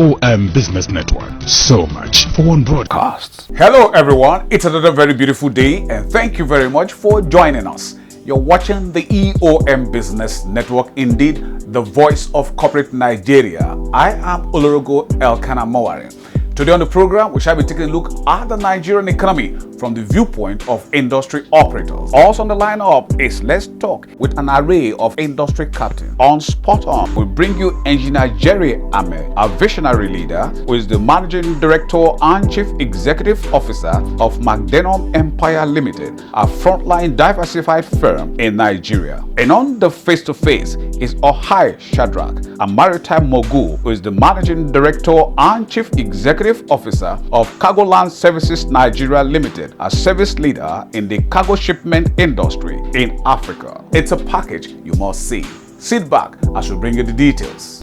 Eom Business Network. So much for one broadcast. Hello everyone, it's another very beautiful day and thank you very much for joining us. You're watching the Eom Business Network, indeed the voice of corporate Nigeria. I am Olorogo Elkanah Mowari. Today on the program, we shall be taking a look at the Nigerian economy from the viewpoint of industry operators. Also on the lineup is Let's Talk with an array of industry captains. On Spot On, we bring you Engineer Jerry Ame, a visionary leader who is the Managing Director and Chief Executive Officer of MCDENUM Empire Limited, a frontline diversified firm in Nigeria. And on the face-to-face is Ohai Shadrach, a maritime mogul who is the Managing Director and Chief Executive Officer of CARGOLAND Services Nigeria Limited, a service leader in the cargo shipment industry in Africa. It's a package you must see. Sit back as we bring you the details.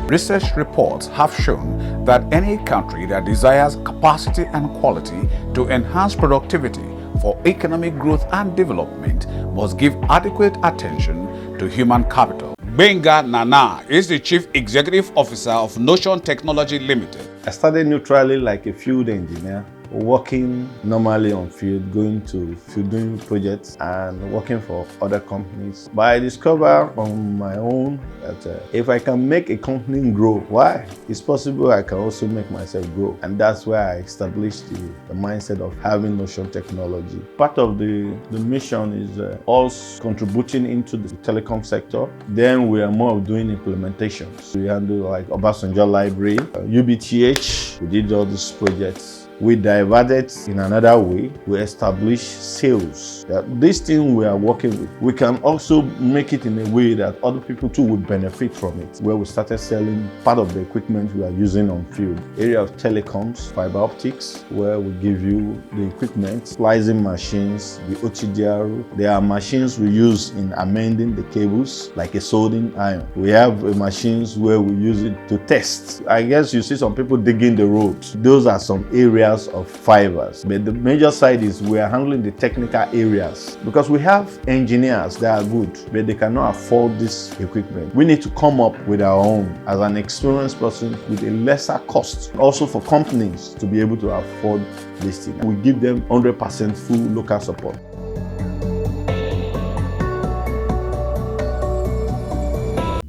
Research reports have shown that any country that desires capacity and quality to enhance productivity for economic growth and development must give adequate attention to human capital. Benga Nana is the Chief Executive Officer of Notion Technology Limited. I started neutrally like a field engineer, working normally on field, going to field doing projects and working for other companies. But I discovered on my own that if I can make a company grow, why? It's possible I can also make myself grow. And that's where I established the mindset of having Notion Technology. Part of the mission is us contributing into the telecom sector. Then we are more of doing implementations. We handle like ABBYSIA library, UBTH, we did all these projects. We diverted in another way. We established sales. This thing we are working with, we can also make it in a way that other people too would benefit from it. Where we started selling part of the equipment we are using on field. Area of telecoms, fiber optics, where we give you the equipment, splicing machines, the OTDR. There are machines we use in amending the cables, like a soldering iron. We have machines where we use it to test. I guess you see some people digging the roads. Those are some areas of fibers, but the major side is we are handling the technical areas because we have engineers that are good, but they cannot afford this equipment. We need to come up with our own as an experienced person with a lesser cost. Also for companies to be able to afford this thing, we give them 100% full local support.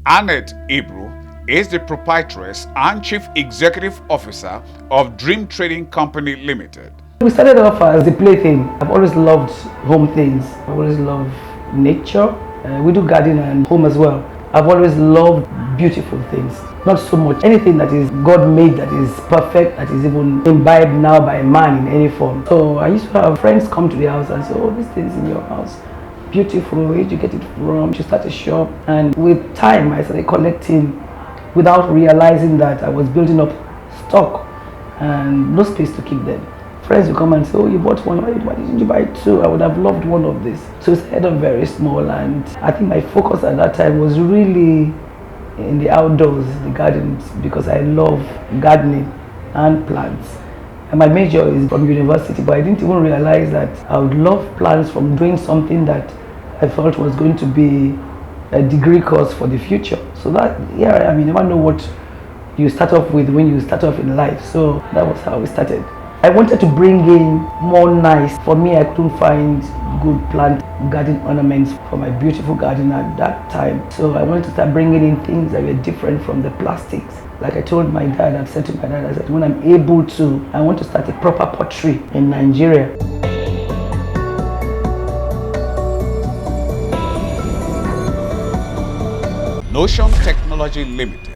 Annette Ibru is the proprietress and chief executive officer of Dream Trading Company Limited. We started off as a plaything. I've always loved home things. I've always loved nature. We do garden and home as well. I've always loved beautiful things. Not so much anything that is God made, that is perfect, that is even imbibed now by man in any form. So I used to have friends come to the house and say, oh, these things in your house, beautiful, where did you get it from? You start a shop. And with time, I started collecting without realizing that I was building up stock and no space to keep them. Friends will come and say, oh, you bought one, why didn't you buy two? I would have loved one of this. So it started very small, and I think my focus at that time was really in the outdoors, the gardens, because I love gardening and plants. And my major is from university, but I didn't even realize that I would love plants from doing something that I felt was going to be a degree course for the future. So that, yeah, I mean, you never know what you start off with when you start off in life. So that was how we started. I wanted to bring in more nice. For me, I couldn't find good plant garden ornaments for my beautiful garden at that time. So I wanted to start bringing in things that were different from the plastics. Like I told my dad, I said to my dad, I said, when I'm able to, I want to start a proper pottery in Nigeria. Notion Technology Limited.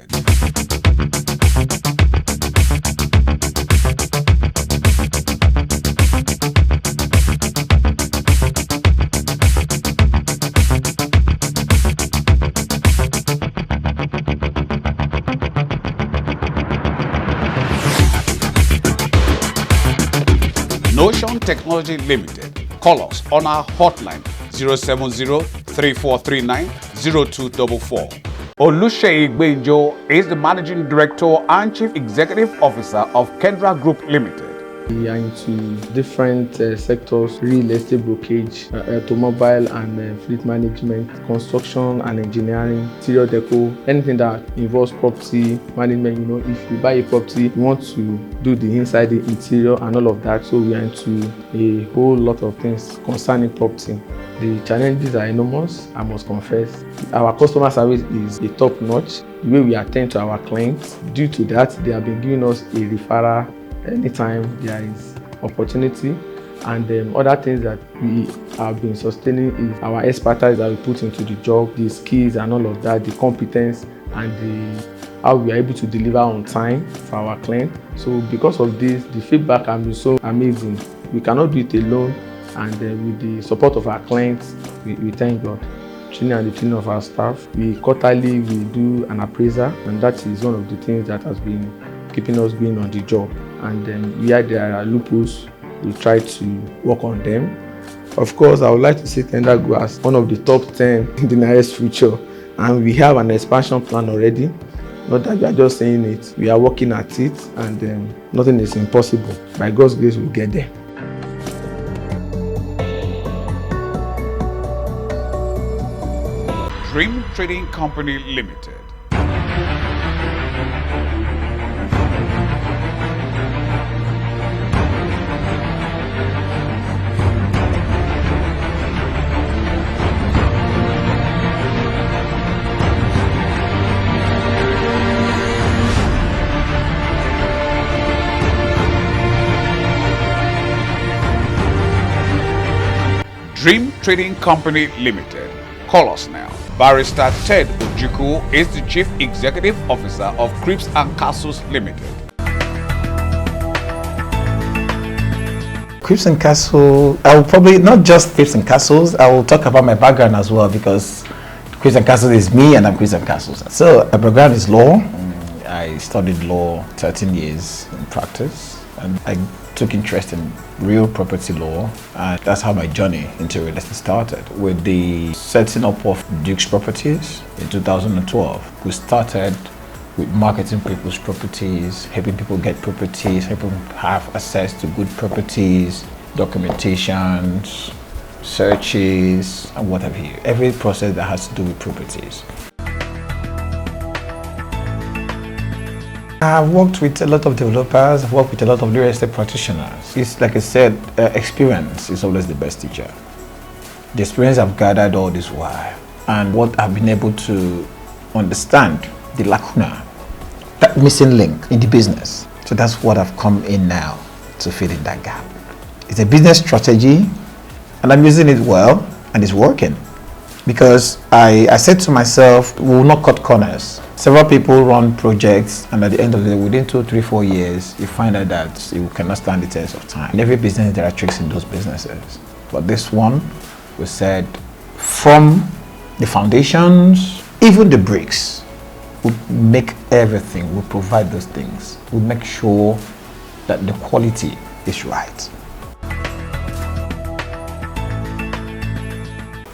Notion Technology Limited. Call us on our hotline 070-3439-0244. Oluseyi Gbejo is the Managing Director and Chief Executive Officer of KENDRA Group Limited. We are into different sectors: real estate brokerage, automobile and fleet management, construction and engineering, interior deco, anything that involves property management. You know, if you buy a property, you want to do the inside, the interior and all of that. So we are into a whole lot of things concerning property. The challenges are enormous, I must confess. Our customer service is a top notch. The way we attend to our clients, due to that, they have been giving us a referral anytime there is opportunity. And other things that we have been sustaining is our expertise that we put into the job, the skills and all of that, the competence and how we are able to deliver on time for our client. So because of this, the feedback has been so amazing. We cannot do it alone, and with the support of our clients, we thank God. Training and the training of our staff. Quarterly we do an appraisal, and that is one of the things that has been keeping us going on the job. And where there are loopholes, we try to work on them. Of course, I would like to see KENDRA go as one of the top 10 in the nearest future, and we have an expansion plan already. Not that we are just saying it, we are working at it, and nothing is impossible. By God's grace, we'll get there. Dream Trading Company Limited. Dream Trading Company Limited. Call us now. Barrister Ted Ojukwu is the Chief Executive Officer of Crips and Castles Limited. Crips and Castles, I will probably not just Crips and Castles, I will talk about my background as well, because Crips and Castles is me and I'm Crips and Castles. So my background is law. I studied law 13 years in practice, and I took interest in real property law, and that's how my journey into real estate started. With the setting up of Duke's Properties in 2012, we started with marketing people's properties, helping people get properties, helping them have access to good properties, documentations, searches, and what have you. Every process that has to do with properties. I've worked with a lot of developers, I've worked with a lot of real estate practitioners. It's like I said, experience is always the best teacher. The experience I've gathered all this while, and what I've been able to understand, the lacuna, that missing link in the business. So that's what I've come in now to fill in that gap. It's a business strategy, and I'm using it well, and it's working. Because I said to myself, we will not cut corners. Several people run projects, and at the end of the day, within 2, 3, 4 years, you find out that you cannot stand the test of time. In every business, there are tricks in those businesses. But this one, we said, from the foundations, even the bricks, we make everything, we provide those things. We make sure that the quality is right.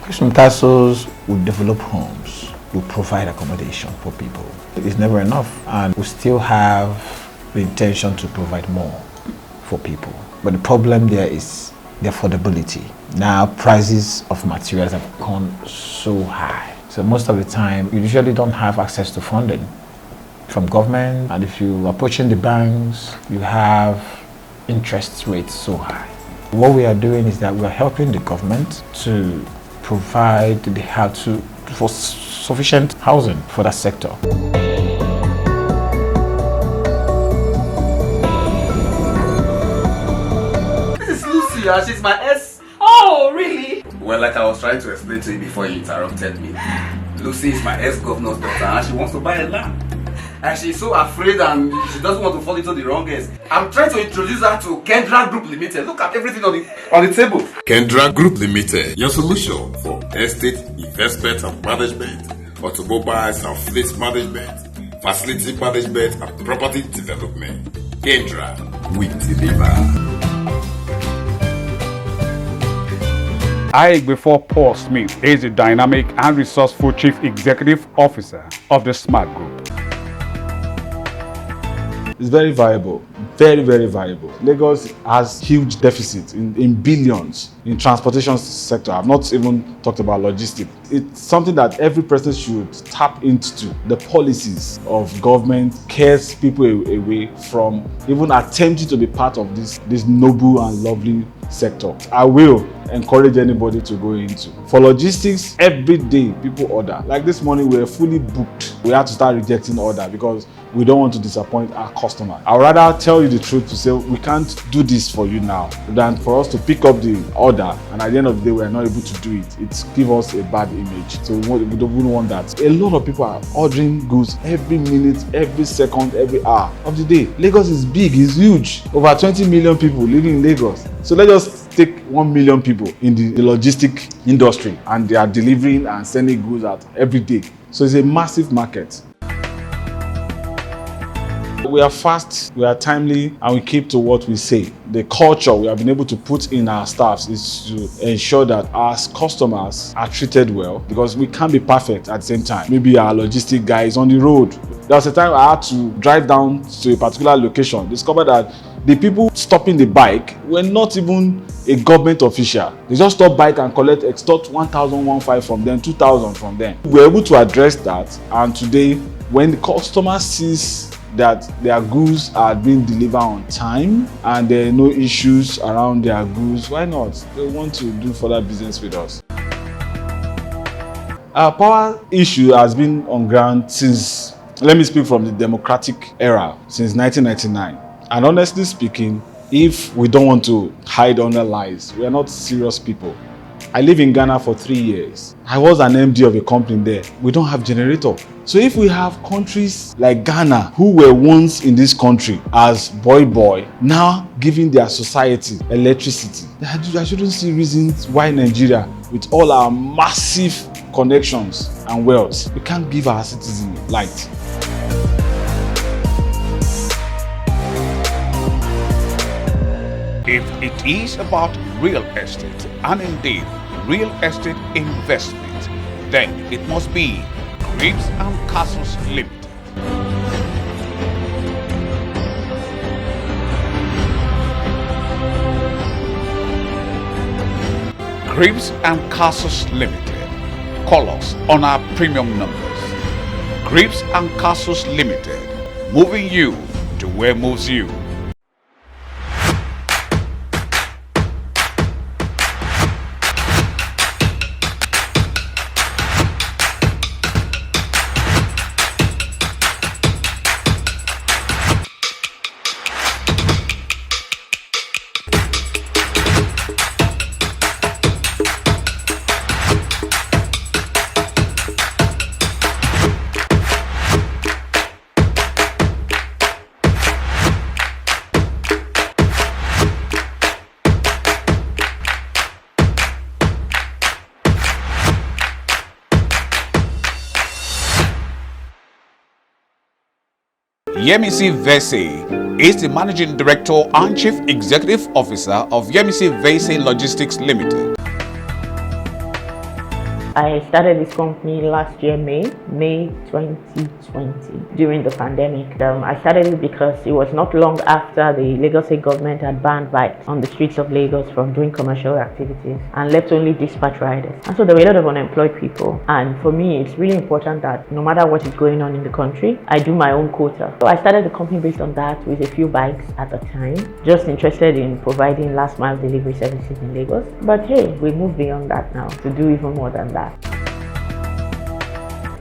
Crips and Castles will develop homes, will provide accommodation for people. It's never enough, and we still have the intention to provide more for people. But the problem there is the affordability. Now prices of materials have gone so high. So most of the time, you usually don't have access to funding from government, and if you are approaching the banks, you have interest rates so high. What we are doing is that we are helping the government to provide for sufficient housing for that sector. This is Lucy, and she's my ex. Oh, really? Well, like I was trying to explain to you before you interrupted me, Lucy is my ex-governor's daughter, and she wants to buy a land. And she's so afraid, and she doesn't want to fall into the wrong hands. I'm trying to introduce her to KENDRA Group Limited. Look at everything on the table. KENDRA Group Limited, your solution for estate investment and management, automobiles and fleet management, facility management and property development. KENDRA, we deliver. Before Paul Smith is a dynamic and resourceful Chief Executive Officer of the Smart Group. It's very viable, very, very viable. Lagos has huge deficit in billions in transportation sector. I've not even talked about logistics. It's something that every person should tap into. The policies of government cares people away from even attempting to be part of this noble and lovely sector. I will encourage anybody to go into. For logistics, every day people order. Like this morning, we were fully booked. We had to start rejecting order because we don't want to disappoint our customer. I'd rather tell you the truth to say we can't do this for you now than for us to pick up the order and at the end of the day we are not able to do it. It gives us a bad image. So we don't want that. A lot of people are ordering goods every minute, every second, every hour of the day. Lagos is big, it's huge. Over 20 million people living in Lagos. So let's just take 1 million people in the logistic industry and they are delivering and sending goods out every day. So it's a massive market. We are fast, we are timely, and we keep to what we say. The culture we have been able to put in our staffs is to ensure that our customers are treated well, because we can't be perfect at the same time. Maybe our logistic guy is on the road. There was a time I had to drive down to a particular location, discover that the people stopping the bike were not even a government official. They just stop bike and extort 1,115 from them, 2,000 from them. We were able to address that, and today, when the customer sees that their goods are being delivered on time and there are no issues around their goods, why not? They want to do further business with us. Our power issue has been on ground since, let me speak from the democratic era, since 1999. And honestly speaking, if we don't want to hide under lies, we are not serious people. I live in Ghana for 3 years. I was an MD of a company there. We don't have generator. So if we have countries like Ghana, who were once in this country as boy, now giving their society electricity, I shouldn't see reasons why Nigeria, with all our massive connections and wealth, we can't give our citizens light. If it is about real estate, and indeed real estate investment, then it must be Cribs and Castles Limited. Cribs and Castles Limited. Call us on our premium numbers. Cribs and Castles Limited, moving you to where moves you. YEMISI VESE is the Managing Director and Chief Executive Officer of YEMISI VESE Logistics Limited. I started this company last year, May 2020, during the pandemic. I started it because it was not long after the Lagos State government had banned bikes on the streets of Lagos from doing commercial activities and left only dispatch riders. And so there were a lot of unemployed people. And for me, it's really important that no matter what is going on in the country, I do my own quota. So I started the company based on that, with a few bikes at the time, just interested in providing last mile delivery services in Lagos. But hey, we moved beyond that now to do even more than that.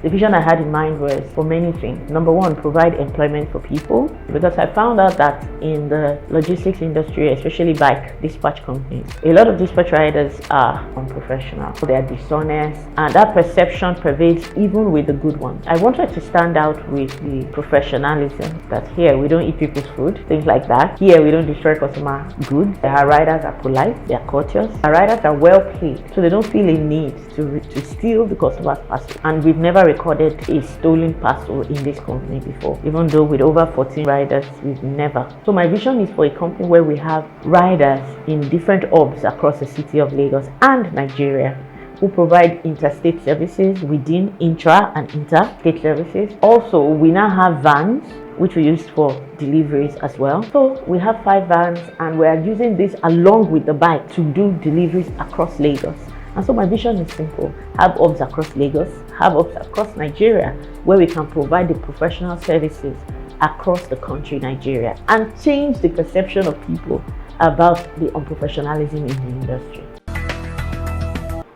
The vision I had in mind was for many things. Number one, provide employment for people, because I found out that in the logistics industry, especially bike dispatch companies, a lot of dispatch riders are unprofessional. They are dishonest, and that perception pervades even with the good ones. I wanted to stand out with the professionalism, that here we don't eat people's food, things like that. Here we don't destroy customer goods. Our riders are polite, they are courteous. Our riders are well paid, so they don't feel a need to steal the customer's parcel. And we've never recorded a stolen parcel in this company before, even though with over 14 riders, we've never. So my vision is for a company where we have riders in different hubs across the city of Lagos and Nigeria who provide interstate services within intra and interstate services. Also, we now have vans which we use for deliveries as well. So we have 5 vans and we are using this along with the bike to do deliveries across Lagos. And so my vision is simple: have hubs across Lagos, have hubs across Nigeria, where we can provide the professional services across the country, Nigeria, and change the perception of people about the unprofessionalism in the industry.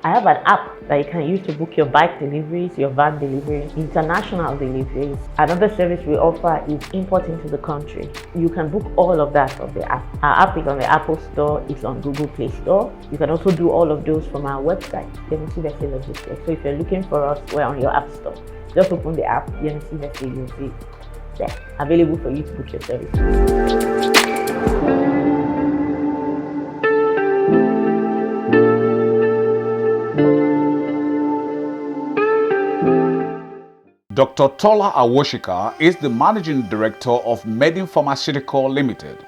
I have an app that you can use to book your bike deliveries, your van deliveries, international deliveries. Another service we offer is import into the country. You can book all of that on the app. Our app is on the Apple Store, it's on Google Play Store. You can also do all of those from our website, YEMISI VESE Logistics. So if you're looking for us, we're on your app store. Just open the app, YEMISI VESE, you'll see it there, available for you to book your services. Dr. Tola Awoshika is the Managing Director of MOD-IN-PHARMACEUTICALS Limited.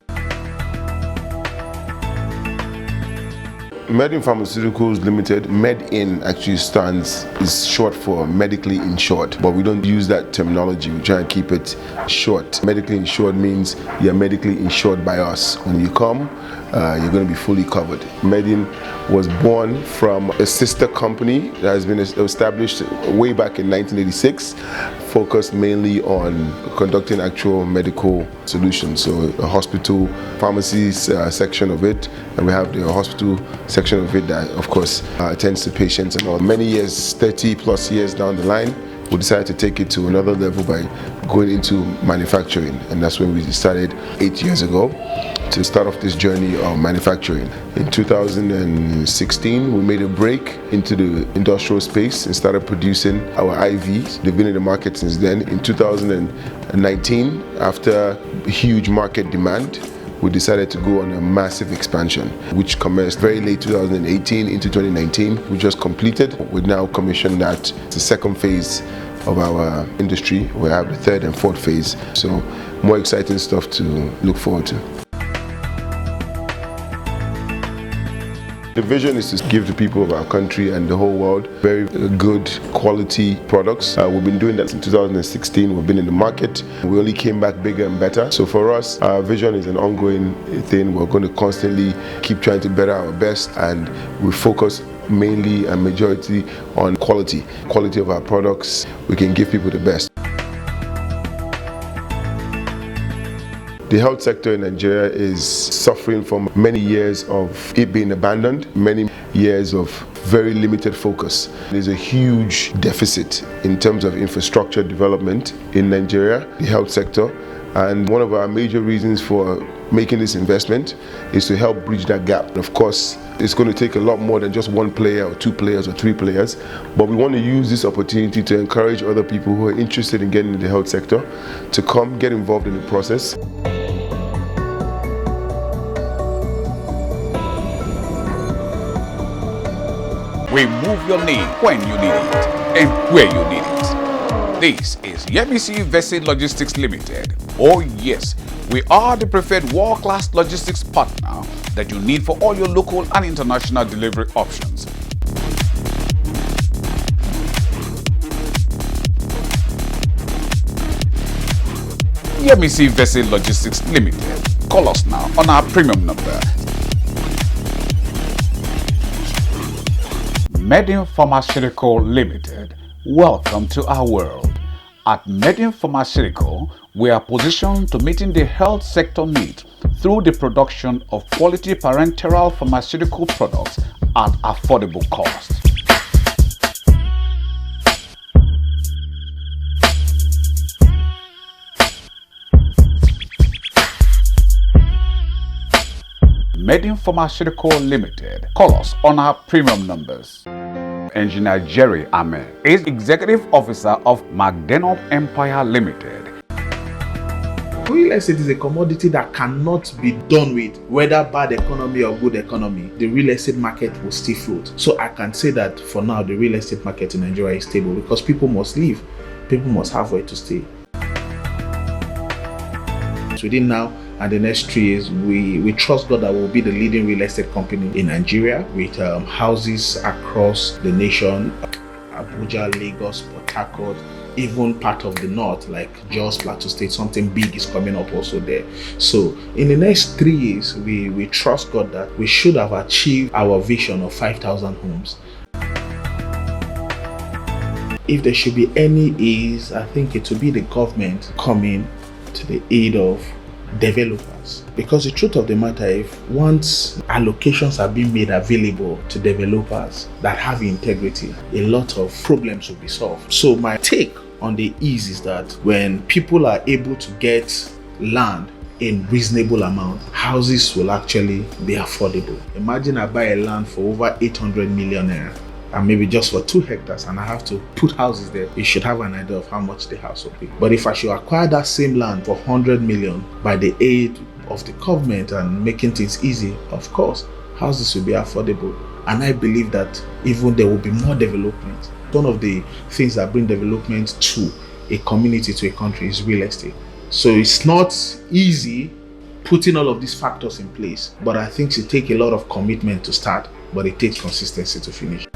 MOD-IN-PHARMACEUTICALS Limited, MED-IN actually is short for medically insured, but we don't use that terminology. We try and keep it short. Medically insured means you're medically insured by us. When you come, you're going to be fully covered. MED-IN was born from a sister company that has been established way back in 1986, focused mainly on conducting actual medical solutions. So a hospital, pharmacies section of it, and we have the hospital section of it that of course attends to patients and all. Many years, 30 plus years down the line, we decided to take it to another level by going into manufacturing, and that's when we started 8 years ago to start off this journey of manufacturing. In 2016, we made a break into the industrial space and started producing our IVs. They've been in the market since then. In 2019, after huge market demand, we decided to go on a massive expansion, which commenced very late 2018 into 2019. We just completed. We now commissioned that. It's the second phase of our industry. We have the third and fourth phase. So more exciting stuff to look forward to. The vision is to give the people of our country and the whole world very good quality products. We've been doing that since 2016. We've been in the market. We only came back bigger and better. So for us, our vision is an ongoing thing. We're going to constantly keep trying to better our best, and we focus mainly and majority on quality of our products. We can give people the best. The health sector in Nigeria is suffering from many years of it being abandoned, many years of very limited focus. There's a huge deficit in terms of infrastructure development in Nigeria, the health sector, and one of our major reasons for making this investment is to help bridge that gap. Of course, it's going to take a lot more than just one player or 2 players or 3 players, but we want to use this opportunity to encourage other people who are interested in getting into the health sector to come get involved in the process. We move your name when you need it and where you need it. This is YEMISI VESE Logistics Limited. Oh yes, we are the preferred world-class logistics partner that you need for all your local and international delivery options. YEMISI VESE Logistics Limited. Call us now on our premium number. MOD-IN-PHARMACEUTICALS Limited. Welcome to our world. At MOD-IN-PHARMACEUTICALS, we are positioned to meeting the health sector need through the production of quality parenteral pharmaceutical products at affordable cost. MOD-IN-PHARMACEUTICALS Limited. Call us on our premium numbers. Engineer Jerry Ahmed is Executive Officer of MCDENUM Empire Limited. Real estate is a commodity that cannot be done with, whether bad economy or good economy. The real estate market will still float. So I can say that for now, the real estate market in Nigeria is stable because people must live. People must have where to stay. Within now and the next 3 years, we trust God that we'll be the leading real estate company in Nigeria with houses across the nation, Abuja, Lagos, Port Harcourt, even part of the north like Jos, Plateau State. Something big is coming up also there. So in the next 3 years, we trust God that we should have achieved our vision of 5,000 homes. If there should be any ease, I think it will be the government coming to the aid of developers. Because the truth of the matter, if once allocations are being made available to developers that have integrity, a lot of problems will be solved. So my take on the ease is that when people are able to get land in reasonable amount, houses will actually be affordable. Imagine I buy a land for over 800 million naira, and maybe just for 2 hectares, and I have to put houses there. You should have an idea of how much the house will be. But if I should acquire that same land for 100 million by the aid of the government and making things easy, of course, houses will be affordable. And I believe that even there will be more development. One of the things that bring development to a community, to a country, is real estate. So it's not easy putting all of these factors in place, but I think it takes a lot of commitment to start, but it takes consistency to finish.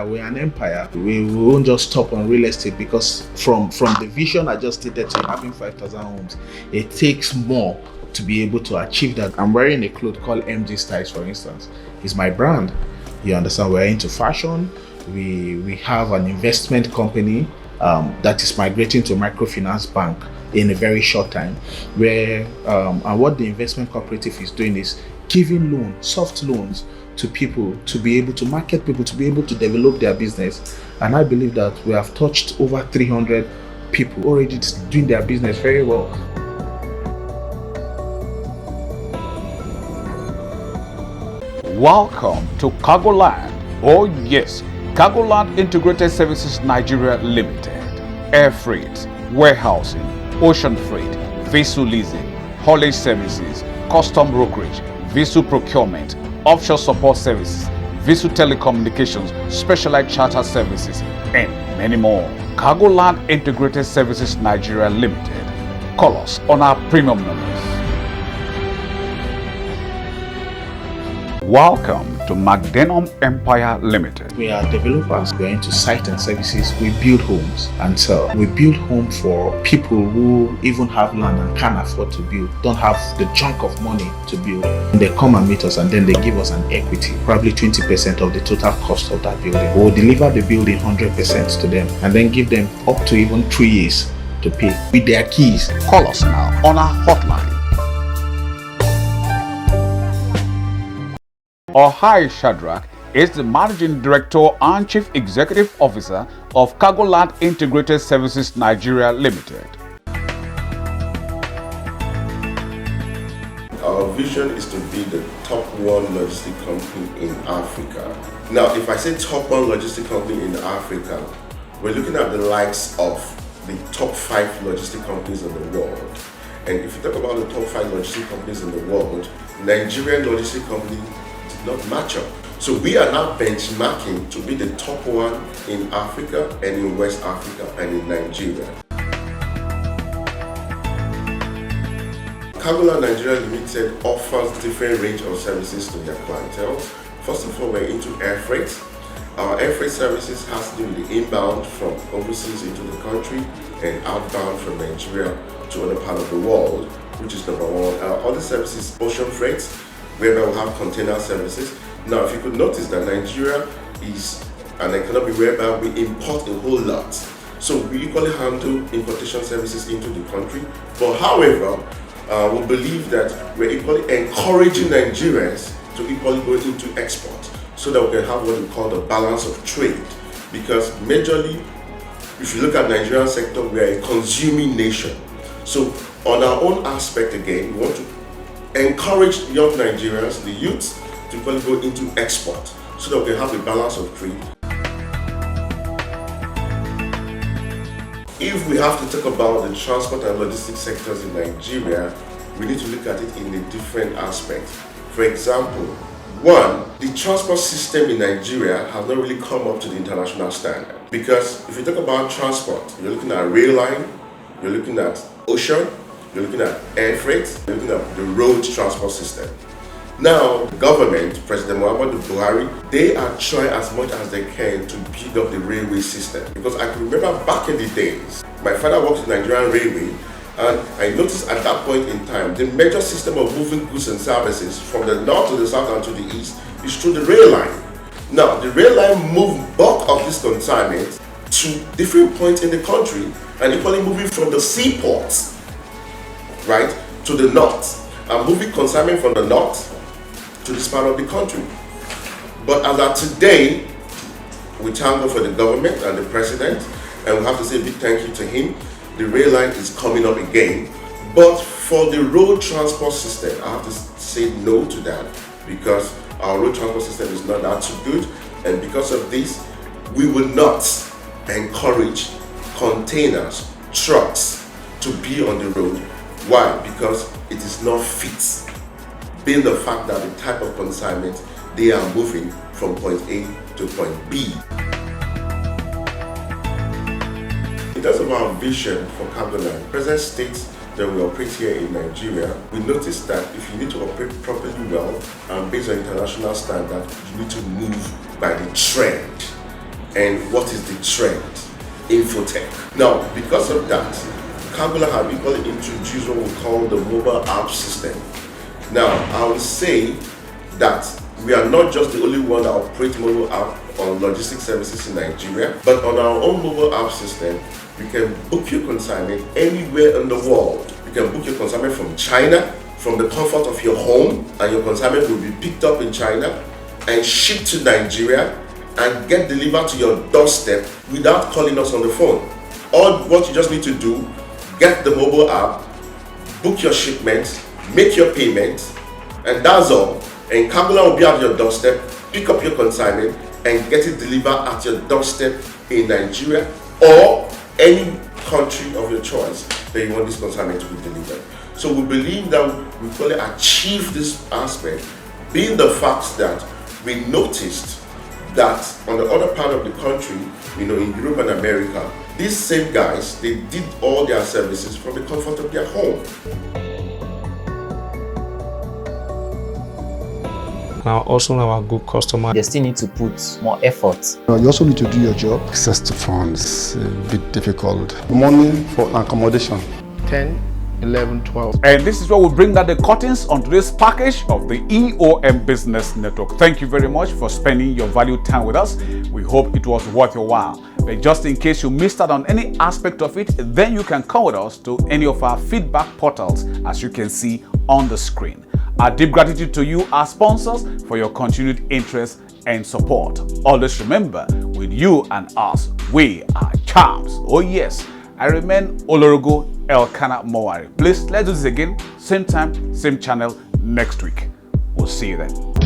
We're an empire. We won't just stop on real estate, because from the vision I just stated to having 5,000 homes, it takes more to be able to achieve that. I'm wearing a cloth called MG Styles, for instance. It's my brand. You understand? We're into fashion. We have an investment company that is migrating to microfinance bank in a very short time, where and what the investment cooperative is doing is giving loans, soft loans, to people to be able to market, people to be able to develop their business. And I believe that we have touched over 300 people already doing their business very well. Welcome to CARGOLAND. Oh yes, CARGOLAND Integrated Services Nigeria Limited. Air freight, warehousing, ocean freight, vessel leasing, haulage services, custom brokerage, vessel procurement, offshore support services, vessel telecommunications, specialized charter services, and many more. CARGOLAND Integrated Services Nigeria Limited. Call us on our premium numbers. Welcome to MCDENUM Empire Limited. We are developers. We are into site and services. We build homes and sell. We build homes for people who even have land and can't afford to build, don't have the chunk of money to build. And they come and meet us, and then they give us an equity, probably 20% of the total cost of that building. We'll deliver the building 100% to them, and then give them up to even 3 years to pay with their keys. Call us now on our hotline. Ohai Shadrach is the Managing Director and Chief Executive Officer of CARGOLAND Integrated Services Nigeria Limited. Our vision is to be the top 1 logistic company in Africa. Now, if I say top 1 logistic company in Africa, we're looking at the likes of the top 5 logistic companies in the world. And if you talk about the top 5 logistic companies in the world, Nigerian logistic company not match up. So we are now benchmarking to be the top 1 in Africa and in West Africa and in Nigeria. CARGOLAND Nigeria Limited offers different range of services to their clientele. First of all, we're into air freight. Our air freight services has to do with the inbound from overseas into the country and outbound from Nigeria to other part of the world, which is number 1. Our other services, ocean freight, whereby we have container services. Now, if you could notice that Nigeria is an economy whereby we import a whole lot. So we equally handle importation services into the country. But however, we believe that we're equally encouraging Nigerians to equally go into export, so that we can have what we call the balance of trade. Because majorly, if you look at the Nigerian sector, we are a consuming nation. So on our own aspect again, we want to encourage young Nigerians, the youth, to go into export, so that we can have a balance of trade. If we have to talk about the transport and logistics sectors in Nigeria, we need to look at it in a different aspect. For example, 1, the transport system in Nigeria has not really come up to the international standard. Because if you talk about transport, you're looking at rail line, you're looking at ocean, you're looking at air freight, you're looking at the road transport system. Now, the government, President Muhammadu Buhari, they are trying as much as they can to build up the railway system. Because I can remember back in the days, my father worked in Nigerian Railway, and I noticed at that point in time, the major system of moving goods and services from the north to the south and to the east is through the rail line. Now, the rail line moved bulk of this consignment to different points in the country, and equally moving from the seaports, right, to the north, and moving consignment from the north to this part of the country. But as of today, we thank God for the government and the president, and we have to say a big thank you to him. The rail line is coming up again. But for the road transport system, I have to say no to that, because our road transport system is not that too good, and because of this, we will not encourage containers, trucks to be on the road. Why? Because it is not fit, being the fact that the type of consignment they are moving from point A to point B. In terms of our vision for CARGOLAND, the President states that we operate here in Nigeria. We noticed that if you need to operate properly well and based on international standard, you need to move by the trend. And what is the trend? Infotech. Now, because of that, CARGOLAND have equally introduced what we call the mobile app system. Now, I would say that we are not just the only one that operates mobile app on logistics services in Nigeria, but on our own mobile app system, you can book your consignment anywhere in the world. You can book your consignment from China, from the comfort of your home, and your consignment will be picked up in China and shipped to Nigeria and get delivered to your doorstep without calling us on the phone. All what you just need to do, get the mobile app, book your shipment, make your payment, and that's all. And CARGOLAND will be at your doorstep, pick up your consignment, and get it delivered at your doorstep in Nigeria or any country of your choice that you want this consignment to be delivered. So we believe that we fully achieve this aspect, being the fact that we noticed that on the other part of the country, in Europe and America, these same guys, they did all their services from the comfort of their home. Now, also our good customer. They still need to put more effort. You also need to do your job. Access to funds a bit difficult. Money for accommodation. 10, 11, 12. And this is where we bring down the curtains on today's package of the EOM Business Network. Thank you very much for spending your valued time with us. We hope it was worth your while. But just in case you missed out on any aspect of it, then you can come with us to any of our feedback portals, as you can see on the screen. Our deep gratitude to you, our sponsors, for your continued interest and support. Always remember, with you and us, we are champs. Oh yes, I remain Olorogo Elkanah Mowari. Please, let's do this again, same time, same channel next week. We'll see you then.